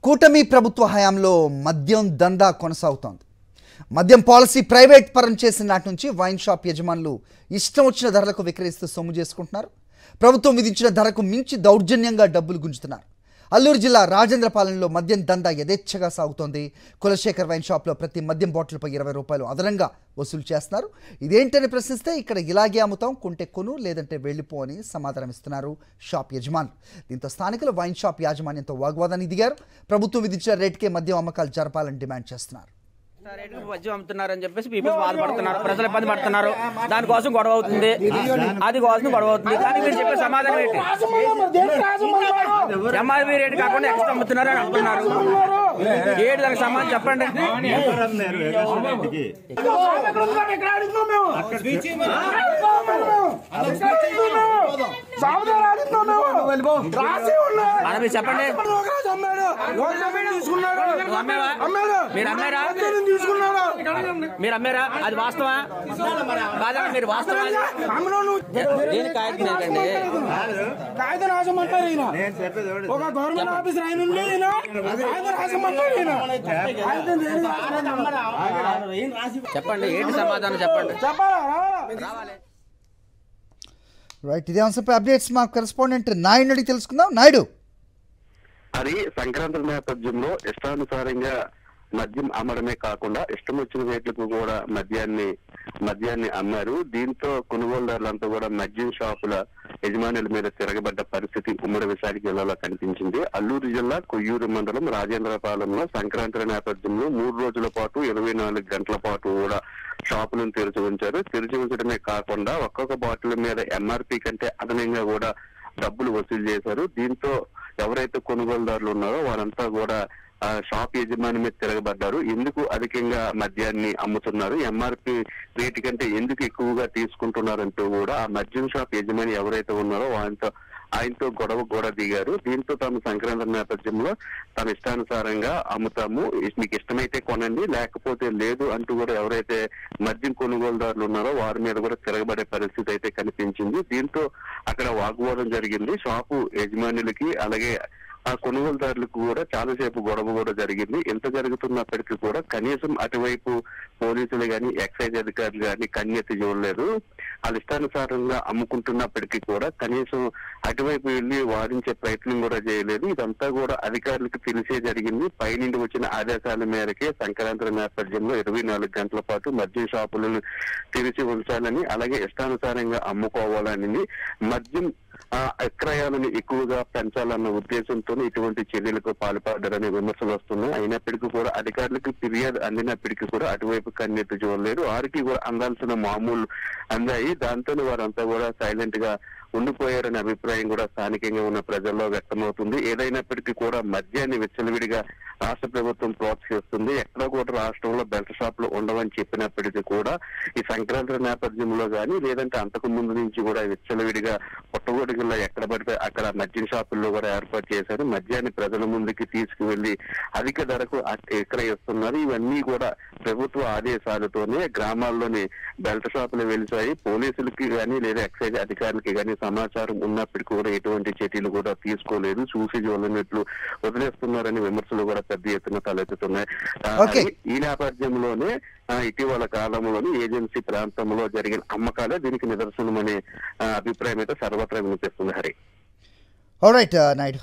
కూటమి ప్రభుత్వ హయాంలో మద్యం దందా కొనసాగుతోంది. మద్యం పాలసీ ప్రైవేట్ పరం చేసిన నాటి నుంచి వైన్ షాప్ యజమానులు ఇష్టం వచ్చిన ధరలకు విక్రయిస్తూ సొమ్ము చేసుకుంటున్నారు. ప్రభుత్వం విధించిన ధరకు మించి దౌర్జన్యంగా డబ్బులు గుంజుతున్నారు. అల్లూరు జిల్లా రాజేంద్రపాలెంలో మద్యం దందా యథేచ్ఛగా సాగుతోంది. కులశేఖర్ వైన్ షాప్లో ప్రతి మద్యం బాటిల్పై 20 రూపాయలు అదనంగా వసూలు చేస్తున్నారు. ఇదేంటని ప్రశ్నిస్తే ఇక్కడ ఇలాగే అమ్ముతాం, కొంటే కొను లేదంటే వెళ్ళిపో అని సమాధానం ఇస్తున్నారు షాప్ యజమానులు. దీంతో స్థానికులు వైన్ షాప్ యాజమాన్యంతో వాగ్వాదానికి దిగారు. ప్రభుత్వం విధించిన రేటుకే మద్యం అమ్మకాలు జరపాలని డిమాండ్ చేస్తున్నారు. మద్యం అమ్ముతున్నారని చెప్పేసి పీపుల్స్ బాధపడుతున్నారు, ప్రజలు ఇబ్బంది పడుతున్నారు. దానికోసం గొడవ అవుతుంది, అది కోసం గొడవ అవుతుంది. కానీ మీరు చెప్పే సమాధానం ఏంటి? ఎంఆర్పీ రేటు కాకుండా ఎక్స్ట్రా అమ్ముతున్నారు అని అంటున్నారు. ఏంటి దానికి సమాధానం చెప్పండి. మీరు చెప్పండి, మీరు అమ్మారా? అది వాస్తవా కాదా? మీరు వాస్తవా? దేని కాగితం ఏంటండి? కాగితం రాసమంటారు. ఒక గవర్నమెంట్ ఆఫీసర్ ఆయన చెప్పండి, ఏంటి సమాధానం చెప్పండి. రైట్, ఇదే అంశంపై అప్డేట్స్ మా కరెస్పాండెంట్ నాయుడు అడిగి తెలుసుకుందాం. నాయుడు, అది సంక్రాంతి నేపథ్యంలో ఇష్టానుసారంగా మద్యం అమ్మడమే కాకుండా ఇష్టం వచ్చిన రేట్లకు కూడా మద్యాన్ని అమ్మారు. దీంతో కొనుగోలుదారులంతా కూడా మద్యం షాపుల యజమానుల మీద తిరగబడ్డ పరిస్థితి ఉమ్మడి విశాఖ జిల్లాలో కనిపించింది. అల్లూరు జిల్లా కొయ్యూరు మండలం రాజేంద్రపాలెంలో సంక్రాంతి నేపథ్యంలో 3 రోజుల పాటు 24 గంటల పాటు కూడా షాపులను తెరిచి ఉంచారు. తెరిచి ఉంచడమే కాకుండా ఒక్కొక్క బాటిల్ మీద ఎంఆర్పీ కంటే అదనంగా కూడా డబ్బులు వసూలు చేశారు. దీంతో ఎవరైతే కొనుగోలుదారులు ఉన్నారో వారంతా కూడా షాప్ యజమాని మీద తిరగబడ్డారు. ఎందుకు అధికంగా మద్యాన్ని అమ్ముతున్నారు, ఎంఆర్పి రేటు కంటే ఎందుకు ఎక్కువగా తీసుకుంటున్నారంటూ కూడా ఆ మద్యం షాప్ యజమాని ఎవరైతే ఉన్నారో ఆయనతో గొడవ కూడా దిగారు. దీంతో తాము సంక్రాంతి నేపథ్యంలో తమ ఇష్టానుసారంగా అమ్ముతాము, మీకు ఇష్టమైతే కొనండి లేకపోతే లేదు అంటూ కూడా ఎవరైతే మద్యం కొనుగోలుదారులు ఉన్నారో వారి మీద కూడా తిరగబడే పరిస్థితి అయితే కనిపించింది. దీంతో అక్కడ వాగ్వాదం జరిగింది. షాపు యజమానులకి అలాగే ఆ కొనుగోలుదారులకు కూడా చాలాసేపు గొడవ కూడా జరిగింది. ఎంత జరుగుతున్నప్పటికీ కూడా కనీసం అటువైపు పోలీసులు గాని ఎక్సైజ్ అధికారులు గాని కన్నెత్తి చూడలేదు. వాళ్ళ ఇష్టానుసారంగా అమ్ముకుంటున్నప్పటికీ కూడా కనీసం అటువైపు వెళ్ళి వారించే ప్రయత్నం కూడా చేయలేదు. ఇదంతా కూడా అధికారులకు తెలిసే జరిగింది. పైనుండి వచ్చిన ఆదేశాల మేరకే సంక్రాంతి నేపథ్యంలో 24 గంటల పాటు మద్యం షాపులను తెరిచి ఉంచాలని అలాగే ఇష్టానుసారంగా అమ్ముకోవాలని మద్యం విక్రయాలను ఎక్కువగా పెంచాలన్న ఉద్దేశంతో ఇటువంటి చర్యలకు పాల్పడ్డారనే విమర్శలు వస్తున్నాయి. అయినప్పటికీ కూడా అధికారులకు ఫిర్యాదు అందినప్పటికీ కూడా అటువైపు కన్నెత్తి చూడలేరు. వారికి కూడా అందాల్సిన మామూలు అందాయి. దాంతో వారంతా కూడా సైలెంట్ గా ఉండిపోయారనే అభిప్రాయం కూడా స్థానికంగా ఉన్న ప్రజల్లో వ్యక్తమవుతుంది. ఏదైనప్పటికీ కూడా మద్యాన్ని విచ్చలవిడిగా రాష్ట్ర ప్రభుత్వం ప్రోత్సహిస్తుంది. ఎక్కడ కూడా రాష్ట్రంలో బెల్ట్ షాపులు ఉండవని చెప్పినప్పటికీ కూడా ఈ సంక్రాంతి నేపథ్యంలో కానీ లేదంటే అంతకు ముందు నుంచి కూడా విచ్చలవిడిగా పుట్టగొడుగుల్లో ఎక్కడ పడితే అక్కడ మద్యం షాపుల్లో కూడా ఏర్పాటు చేశారు. మద్యాన్ని ప్రజల ముందుకి తీసుకువెళ్లి అధిక ధరకు విక్రయిస్తున్నారు. ఇవన్నీ కూడా ప్రభుత్వ ఆదేశాలతోనే గ్రామాల్లోని బెల్ట్ షాపులు వెలిసాయి. పోలీసులకి కానీ లేదా ఎక్సైజ్ అధికారులకి కానీ సమాచారం ఉన్నప్పటికీ కూడా ఎటువంటి చర్యలు కూడా తీసుకోలేదు. చూసి చూడనట్లు వదిలేస్తున్నారని విమర్శలు కూడా పెద్ద ఎత్తున తలెత్తుతున్నాయి. ఈ నేపథ్యంలోనే ఇటీవల కాలంలోని ఏజెన్సీ ప్రాంతంలో జరిగిన అమ్మకాలే దీనికి నిదర్శనమనే అభిప్రాయం అయితే సర్వత్రా వినిపిస్తుంది. హరి, ఆల్రైట్ నాయుడు.